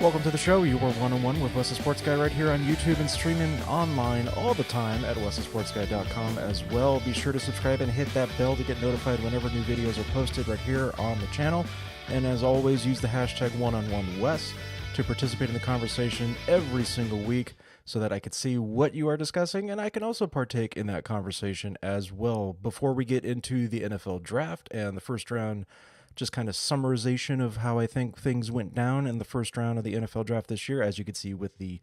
Welcome to the show. You are one-on-one with Wes the Sports Guy right here on YouTube and streaming online all the time at westhesportsguy.com as well. Be sure to subscribe and hit that bell to get notified whenever new videos are posted right here on the channel. And as always, use the hashtag #OneOnOneWes to participate in the conversation every single week so that I can see what you are discussing and I can also partake in that conversation as well. Before we get into the NFL draft and the first round just kind of summarization of how I think things went down in the first round of the NFL draft this year, as you can see with the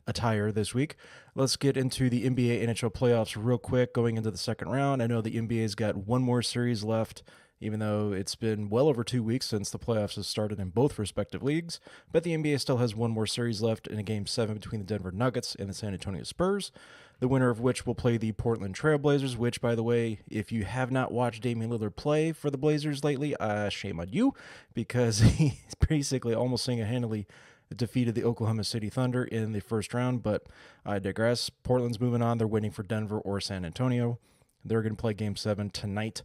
attire this week. Let's get into the NBA NHL playoffs real quick going into the second round. I know the NBA's got one more series left, even though it's been well over 2 weeks since the playoffs have started in both respective leagues, but the NBA still has one more series left in a Game 7 between the Denver Nuggets and the San Antonio Spurs, the winner of which will play the Portland Trail Blazers, which, by the way, if you have not watched Damian Lillard play for the Blazers lately, shame on you, because he basically almost single-handedly defeated the Oklahoma City Thunder in the first round, but I digress. Portland's moving on. They're waiting for Denver or San Antonio. They're going to play Game 7 tonight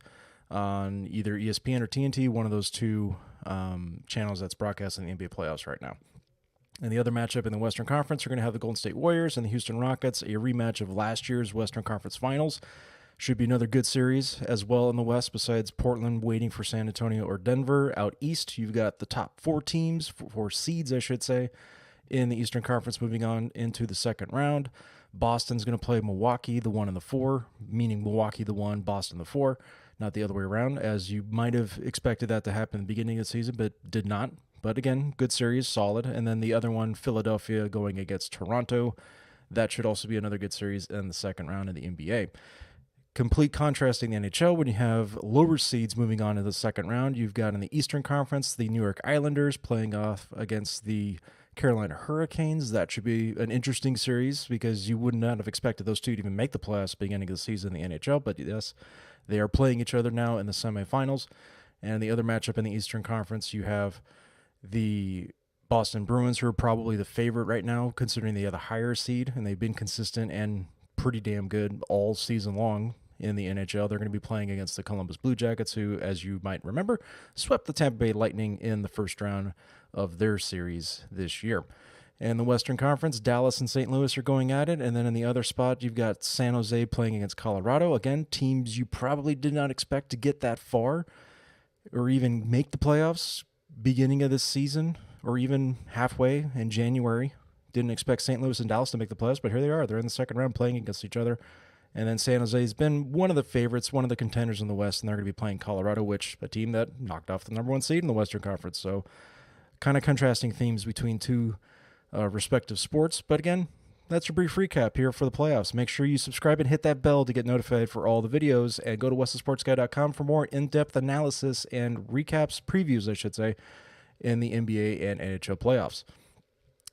on either ESPN or TNT, one of those two channels that's broadcasting the NBA playoffs right now. And the other matchup in the Western Conference, we're going to have the Golden State Warriors and the Houston Rockets, a rematch of last year's Western Conference Finals. Should be another good series as well in the West, besides Portland waiting for San Antonio or Denver. Out East, you've got the top four teams, four seeds, I should say, in the Eastern Conference moving on into the second round. Boston's going to play Milwaukee, the 1 and the 4, meaning Milwaukee the 1, Boston the 4, not the other way around, as you might have expected that to happen at the beginning of the season, but did not. But again, good series, solid. And then the other one, Philadelphia going against Toronto. That should also be another good series in the second round of the NBA. Complete contrasting the NHL when you have lower seeds moving on to the second round. You've got in the Eastern Conference, the New York Islanders playing off against the Carolina Hurricanes. That should be an interesting series because you would not have expected those two to even make the playoffs beginning of the season in the NHL. But yes, they are playing each other now in the semifinals. And the other matchup in the Eastern Conference, you have the Boston Bruins, who are probably the favorite right now, considering they have a higher seed, and they've been consistent and pretty damn good all season long in the NHL. They're going to be playing against the Columbus Blue Jackets, who, as you might remember, swept the Tampa Bay Lightning in the first round of their series this year. In the Western Conference, Dallas and St. Louis are going at it, and then in the other spot, you've got San Jose playing against Colorado. Again, teams you probably did not expect to get that far or even make the playoffs beginning of this season or even halfway in January. Didn't expect St. Louis and Dallas to make the playoffs, but here they are. They're in the second round playing against each other. And then San Jose has been one of the favorites, one of the contenders in the West, and they're going to be playing Colorado, which a team that knocked off the number one seed in the Western Conference. So kind of contrasting themes between two respective sports. But again, that's your brief recap here for the playoffs. Make sure you subscribe and hit that bell to get notified for all the videos, and go to westhesportsguy.com for more in-depth analysis and recaps, previews, I should say, in the NBA and NHL playoffs.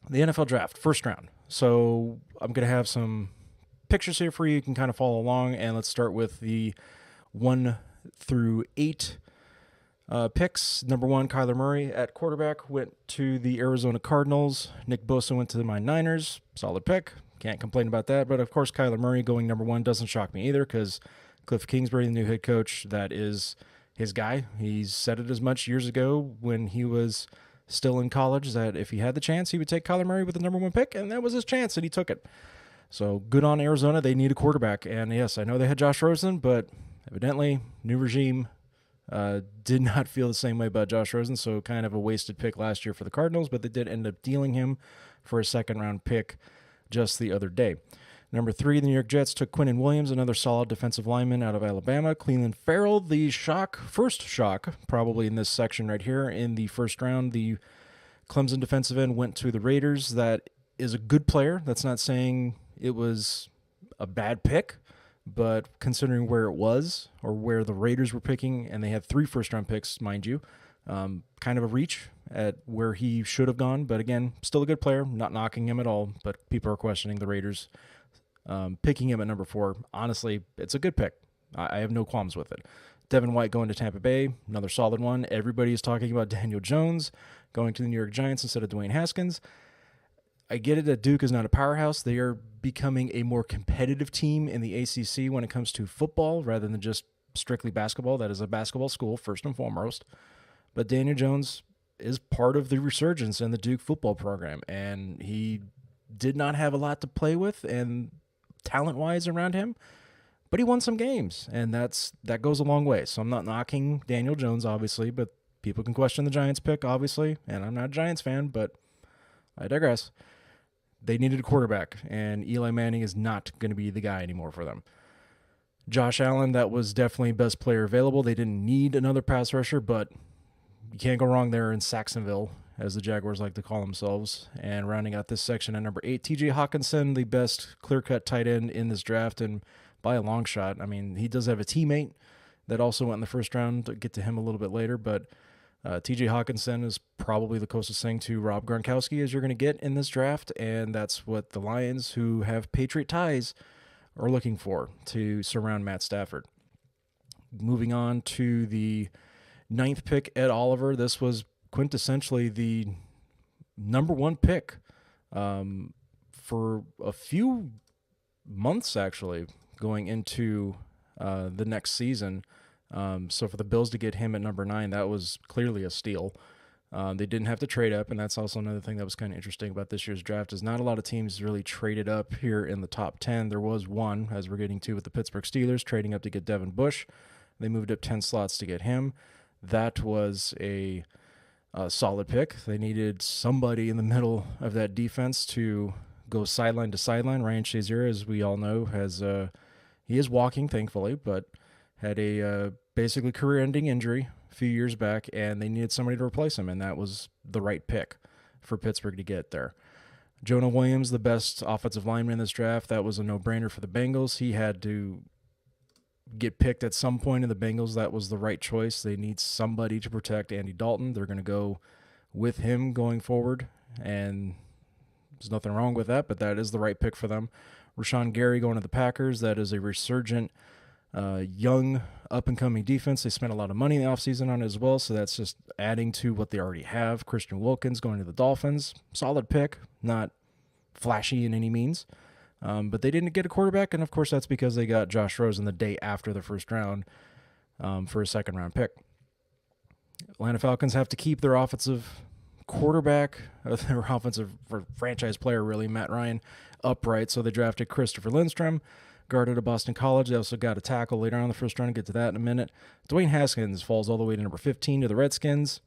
The NFL draft, first round. So I'm going to have some pictures here for you. You can kind of follow along, and let's start with the 1 through 8 picks. Number 1, Kyler Murray at quarterback went to the Arizona Cardinals. Nick Bosa went to my Niners. Solid pick. Can't complain about that. But, of course, Kyler Murray going number 1 doesn't shock me either because Cliff Kingsbury, the new head coach, that is his guy. He's said it as much years ago when he was still in college that if he had the chance, he would take Kyler Murray with the number 1 pick, and that was his chance, and he took it. So good on Arizona. They need a quarterback. And, yes, I know they had Josh Rosen, but evidently new regime did not feel the same way about Josh Rosen, so kind of a wasted pick last year for the Cardinals, but they did end up dealing him for a second-round pick just the other day. Number 3, the New York Jets took Quinnen Williams, another solid defensive lineman out of Alabama. Cleveland Farrell, the first shock, probably in this section right here in the first round. The Clemson defensive end went to the Raiders. That is a good player. That's not saying it was a bad pick, but considering where it was or where the Raiders were picking, and they had 3 first-round picks, mind you, kind of a reach at where he should have gone. But again, still a good player, not knocking him at all, but people are questioning the Raiders picking him at number 4. Honestly, it's a good pick. I have no qualms with it. Devin White going to Tampa Bay, another solid one. Everybody is talking about Daniel Jones going to the New York Giants instead of Dwayne Haskins. I get it that Duke is not a powerhouse. They are becoming a more competitive team in the ACC when it comes to football rather than just strictly basketball. That is a basketball school, first and foremost. But Daniel Jones is part of the resurgence in the Duke football program, and he did not have a lot to play with and talent-wise around him, but he won some games, and that goes a long way. So I'm not knocking Daniel Jones, obviously, but people can question the Giants pick, obviously, and I'm not a Giants fan, but I digress. They needed a quarterback, and Eli Manning is not going to be the guy anymore for them. Josh Allen, that was definitely best player available. They didn't need another pass rusher, but you can't go wrong there in Saxonville, as the Jaguars like to call themselves. And rounding out this section at number 8, TJ Hawkinson, the best clear-cut tight end in this draft, and by a long shot. I mean, he does have a teammate that also went in the first round. I'll get to him a little bit later, but TJ Hawkinson is probably the closest thing to Rob Gronkowski as you're going to get in this draft, and that's what the Lions, who have Patriot ties, are looking for to surround Matt Stafford. Moving on to the 9th pick, Ed Oliver. This was quintessentially the number 1 pick for a few months, actually, going into the next season. So for the Bills to get him at number 9, that was clearly a steal. They didn't have to trade up, and that's also another thing that was kind of interesting about this year's draft is not a lot of teams really traded up here in the top 10. There was one, as we're getting to, with the Pittsburgh Steelers, trading up to get Devin Bush. They moved up 10 slots to get him. That was a solid pick. They needed somebody in the middle of that defense to go sideline to sideline. Ryan Shazier, as we all know, he is walking, thankfully, but had a basically career-ending injury a few years back, and they needed somebody to replace him, and that was the right pick for Pittsburgh to get there. Jonah Williams, the best offensive lineman in this draft, that was a no-brainer for the Bengals. He had to get picked at some point in the Bengals. That was the right choice. They need somebody to protect Andy Dalton. They're going to go with him going forward, and there's nothing wrong with that, but that is the right pick for them. Rashawn Gary going to the Packers. That is a resurgent, young, up-and-coming defense. They spent a lot of money in the offseason on it as well, so that's just adding to what they already have. Christian Wilkins going to the Dolphins. Solid pick, not flashy in any means. But they didn't get a quarterback, and of course that's because they got Josh Rosen the day after the first round for a second-round pick. Atlanta Falcons have to keep their offensive quarterback, their offensive franchise player, really, Matt Ryan, upright, so they drafted Christopher Lindstrom, guard out of Boston College. They also got a tackle later on in the first round. I'll get to that in a minute. Dwayne Haskins falls all the way to number 15 to the Redskins.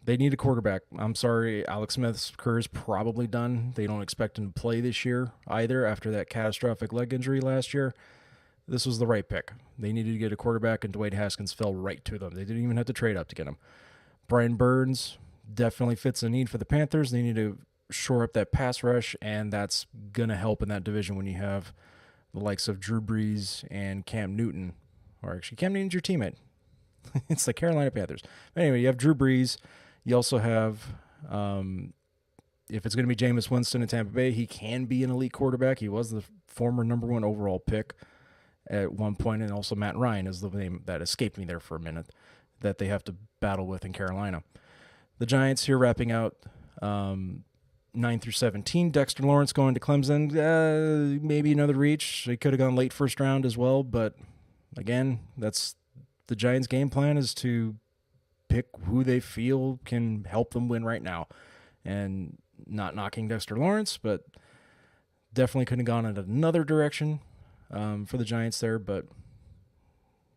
They need a quarterback. I'm sorry, Alex Smith's career is probably done. They don't expect him to play this year either after that catastrophic leg injury last year. This was the right pick. They needed to get a quarterback, and Dwayne Haskins fell right to them. They didn't even have to trade up to get him. Brian Burns definitely fits the need for the Panthers. They need to shore up that pass rush, and that's going to help in that division when you have the likes of Drew Brees and Cam Newton. Or actually, Cam Newton's your teammate. It's the Carolina Panthers. But anyway, you have Drew Brees. You also have, if it's going to be Jameis Winston in Tampa Bay, he can be an elite quarterback. He was the former number 1 overall pick at one point, and also Matt Ryan is the name that escaped me there for a minute that they have to battle with in Carolina. The Giants here wrapping out 9 through 17. Dexter Lawrence going to Clemson. Maybe another reach. They could have gone late first round as well, but again, that's the Giants' game plan is to pick who they feel can help them win right now. And not knocking Dexter Lawrence, but definitely couldn't have gone in another direction for the Giants there. But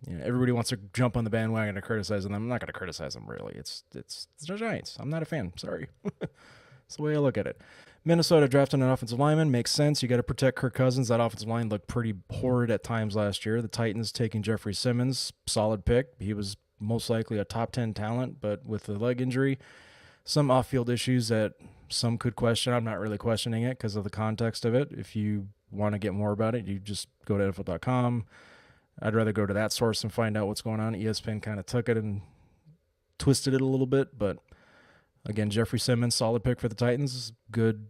you know, everybody wants to jump on the bandwagon and criticize them. I'm not going to criticize them, really. It's the Giants. I'm not a fan. Sorry. That's the way I look at it. Minnesota drafting an offensive lineman makes sense. You got to protect Kirk Cousins. That offensive line looked pretty horrid at times last year. The Titans taking Jeffrey Simmons, solid pick. He was most likely a top 10 talent, but with the leg injury, some off-field issues that some could question. I'm not really questioning it because of the context of it. If you want to get more about it, you just go to NFL.com. I'd rather go to that source and find out what's going on. ESPN kind of took it and twisted it a little bit, but again, Jeffrey Simmons, solid pick for the Titans. Good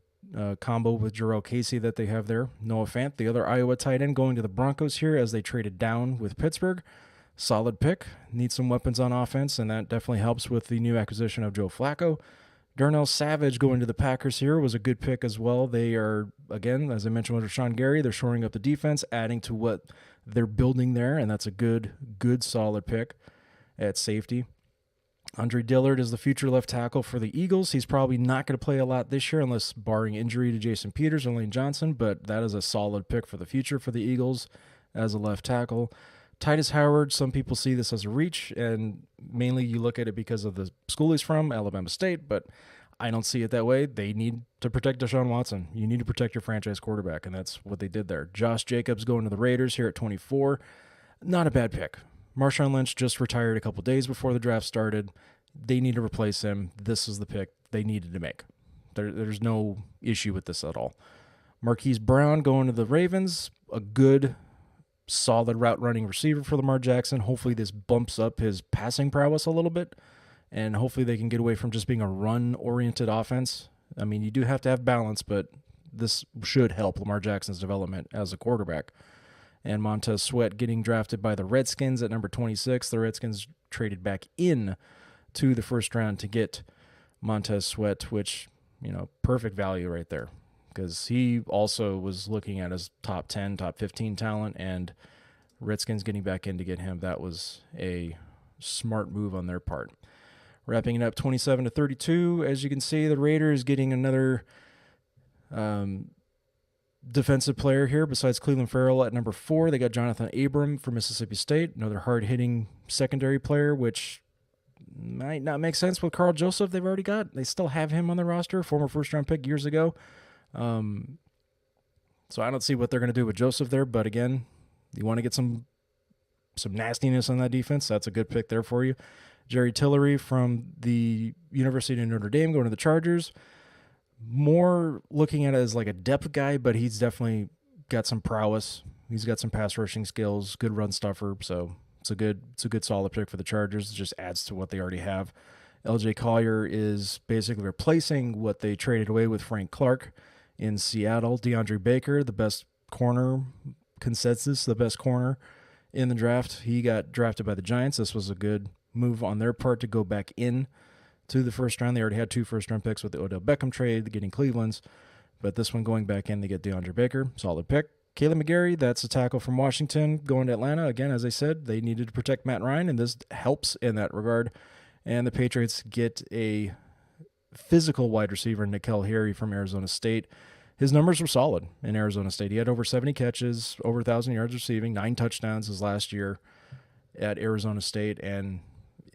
combo with Jarrell Casey that they have there. Noah Fant, the other Iowa tight end, going to the Broncos here as they traded down with Pittsburgh. Solid pick. Needs some weapons on offense, and that definitely helps with the new acquisition of Joe Flacco. Darnell Savage going to the Packers here was a good pick as well. They are, again, as I mentioned with Rashawn Gary, they're shoring up the defense, adding to what they're building there, and that's a good solid pick at safety. Andre Dillard is the future left tackle for the Eagles. He's probably not going to play a lot this year unless barring injury to Jason Peters or Lane Johnson, but that is a solid pick for the future for the Eagles as a left tackle. Titus Howard, some people see this as a reach, and mainly you look at it because of the school he's from, Alabama State, but I don't see it that way. They need to protect Deshaun Watson. You need to protect your franchise quarterback, and that's what they did there. Josh Jacobs going to the Raiders here at 24. Not a bad pick. Marshawn Lynch just retired a couple days before the draft started. They need to replace him. This is the pick they needed to make. There's no issue with this at all. Marquise Brown going to the Ravens. A good, solid route running receiver for Lamar Jackson. Hopefully this bumps up his passing prowess a little bit, and hopefully they can get away from just being a run-oriented offense. I mean, you do have to have balance, but this should help Lamar Jackson's development as a quarterback. And Montez Sweat getting drafted by the Redskins at number 26. The Redskins traded back in to the first round to get Montez Sweat, which, perfect value right there, because he also was looking at his top 10, top 15 talent, and Redskins getting back in to get him. That was a smart move on their part. Wrapping it up 27-32. As you can see, the Raiders getting another defensive player here besides Cleveland Farrell at number 4. They got Jonathan Abram from Mississippi State, another hard-hitting secondary player, which might not make sense with Carl Joseph they've already got. They still have him on the roster, former first-round pick years ago. So I don't see what they're going to do with Joseph there, but again, you want to get some nastiness on that defense, that's a good pick there for you. Jerry Tillery from the University of Notre Dame going to the Chargers. More looking at it as like a depth guy, but he's definitely got some prowess. He's got some pass rushing skills, good run stuffer, so it's a good solid pick for the Chargers. It just adds to what they already have. LJ Collier is basically replacing what they traded away with Frank Clark in Seattle. DeAndre Baker, the best corner consensus, the best corner in the draft. He got drafted by the Giants. This was a good move on their part to go back in to the first round. They already had 2 first-round picks with the Odell Beckham trade, getting Cleveland's. But this one going back in, they get DeAndre Baker. Solid pick. Caleb McGarry, that's a tackle from Washington, going to Atlanta. Again, as I said, they needed to protect Matt Ryan, and this helps in that regard. And the Patriots get a physical wide receiver, N'Keal Harry from Arizona State. His numbers were solid in Arizona State. He had over 70 catches, over 1,000 yards receiving, 9 touchdowns his last year at Arizona State, and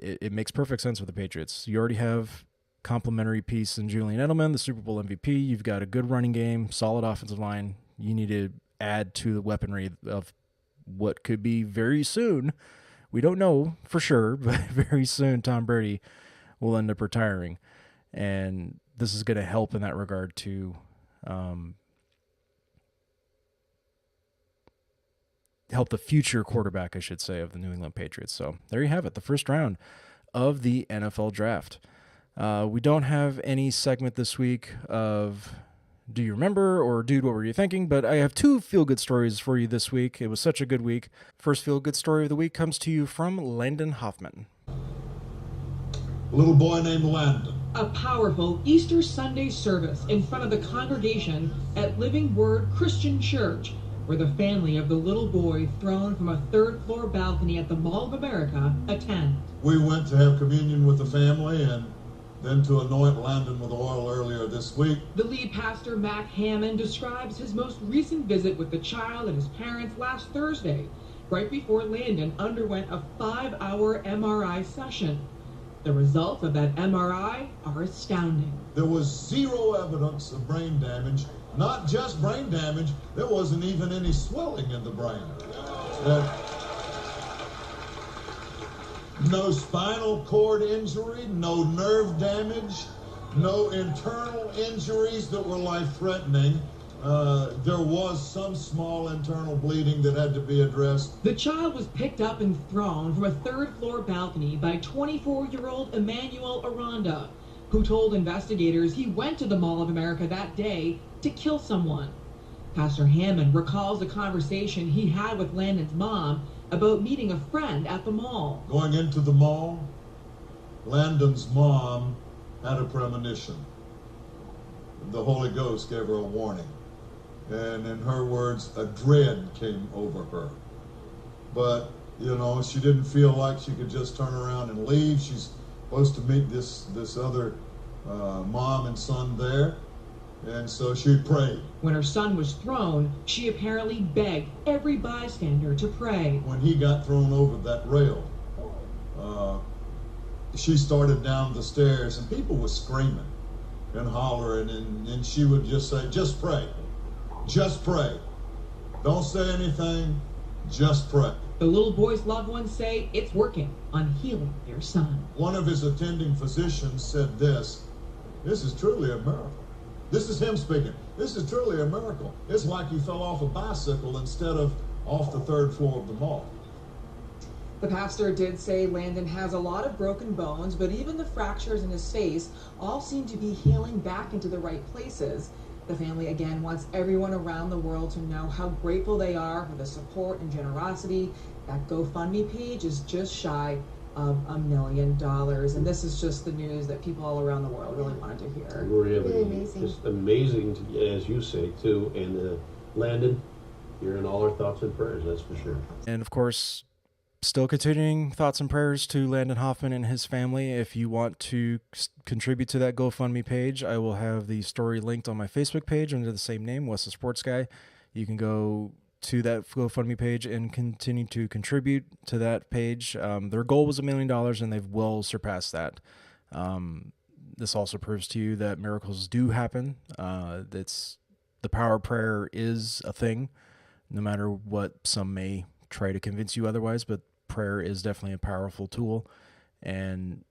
it makes perfect sense with the Patriots. You already have complimentary piece in Julian Edelman, the Super Bowl MVP. You've got a good running game, solid offensive line. You need to add to the weaponry of what could be very soon. We don't know for sure, but very soon Tom Brady will end up retiring. And this is going to help in that regard to help the future quarterback, I should say, of the New England Patriots. So there you have it, the first round of the NFL draft. We don't have any segment this week of Do You Remember or Dude, What Were You Thinking? But I have 2 feel-good stories for you this week. It was such a good week. First feel-good story of the week comes to you from Landon Hoffman. A little boy named Landon. A powerful Easter Sunday service in front of the congregation at Living Word Christian Church, where the family of the little boy thrown from a 3rd-floor balcony at the Mall of America attend. We went to have communion with the family and then to anoint Landon with oil earlier this week. The lead pastor, Mac Hammond, describes his most recent visit with the child and his parents last Thursday, right before Landon underwent a 5-hour MRI session. The results of that MRI are astounding. There was 0 evidence of brain damage. Not just brain damage, there wasn't even any swelling in the brain. No spinal cord injury, no nerve damage, no internal injuries that were life-threatening. There was some small internal bleeding that had to be addressed. The child was picked up and thrown from a 3rd-floor balcony by 24-year-old Emmanuel Aranda, who told investigators he went to the Mall of America that day to kill someone. Pastor Hammond recalls a conversation he had with Landon's mom about meeting a friend at the mall. Going into the mall, Landon's mom had a premonition. The Holy Ghost gave her a warning. And in her words, a dread came over her. But, you know, she didn't feel like she could just turn around and leave. She's supposed to meet this other mom and son there. And so she prayed. When her son was thrown, she apparently begged every bystander to pray. When he got thrown over that rail, she started down the stairs, and people were screaming and hollering, and she would just say, just pray. Just pray. Don't say anything, just pray. The little boy's loved ones say it's working on healing their son. One of his attending physicians said this is truly a miracle. This is him speaking. This is truly a miracle. It's like he fell off a bicycle instead of off the third floor of the mall. The pastor did say Landon has a lot of broken bones, but even the fractures in his face all seem to be healing back into the right places. The family again wants everyone around the world to know how grateful they are for the support and generosity. That GoFundMe page is just shy of $1 million, and this is just the news that people all around the world really wanted to hear. Really amazing. Just amazing, as you say, too. And Landon, you're in all our thoughts and prayers, that's for sure. And of course, still continuing thoughts and prayers to Landon Hoffman and his family. If you want to contribute to that GoFundMe page, I will have the story linked on my Facebook page under the same name, Wes the Sports Guy. You can go to that GoFundMe page and continue to contribute to that page. Their goal was $1 million, and they've well surpassed that. This also proves to you that miracles do happen. The power of prayer is a thing, no matter what some may try to convince you otherwise, but prayer is definitely a powerful tool, and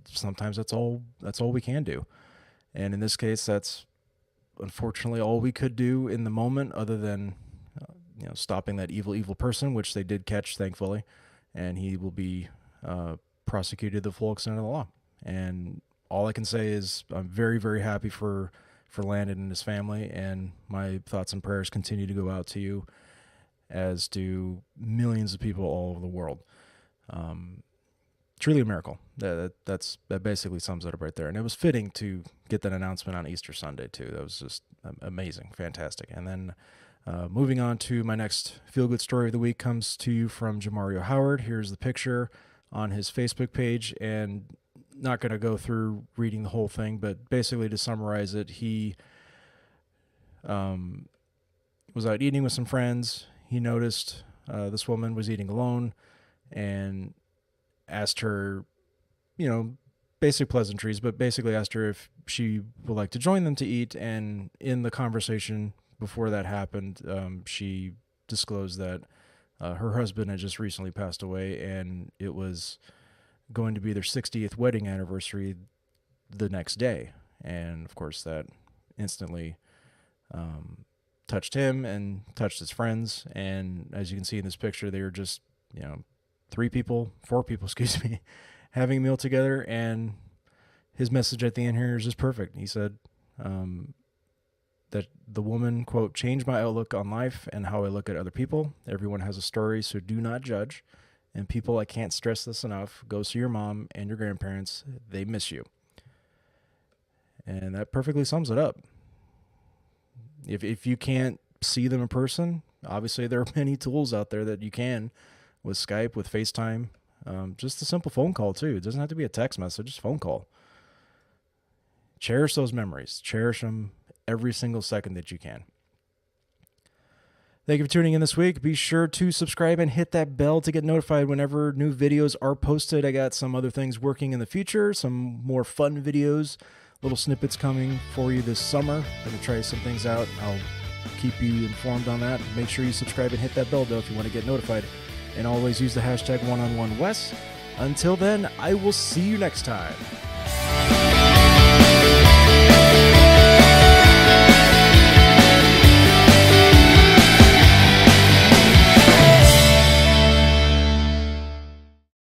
sometimes that's all we can do. And in this case, that's unfortunately all we could do in the moment, other than stopping that evil person, which they did catch, thankfully, and he will be prosecuted to the full extent of the law. And all I can say is I'm very, very happy for Landon and his family, and my thoughts and prayers continue to go out to you, as do millions of people all over the world. Truly a miracle. That basically sums it up right there. And it was fitting to get that announcement on Easter Sunday too. That was just amazing, fantastic. And then moving on to my next feel-good story of the week comes to you from Jamario Howard. Here's the picture on his Facebook page, and not going to go through reading the whole thing, but basically to summarize it, he was out eating with some friends. He noticed this woman was eating alone and asked her, basic pleasantries, but basically asked her if she would like to join them to eat. And in the conversation before that happened, she disclosed that her husband had just recently passed away, and it was going to be their 60th wedding anniversary the next day. And of course that instantly touched him and touched his friends. And as you can see in this picture, they were just, 4 people, having a meal together. And his message at the end here is just perfect. He said that the woman, quote, changed my outlook on life and how I look at other people. Everyone has a story, so do not judge. And people, I can't stress this enough, go see your mom and your grandparents. They miss you. And that perfectly sums it up. If you can't see them in person, obviously there are many tools out there that you can, with Skype, with FaceTime, just a simple phone call too. It doesn't have to be a text message, just phone call. Cherish those memories. Cherish them every single second that you can. Thank you for tuning in this week. Be sure to subscribe and hit that bell to get notified whenever new videos are posted. I got some other things working in the future, some more fun videos, little snippets coming for you this summer. I'm going to try some things out. I'll keep you informed on that. Make sure you subscribe and hit that bell, though, if you want to get notified. And always use the hashtag #OneOnOneWes. Until then, I will see you next time.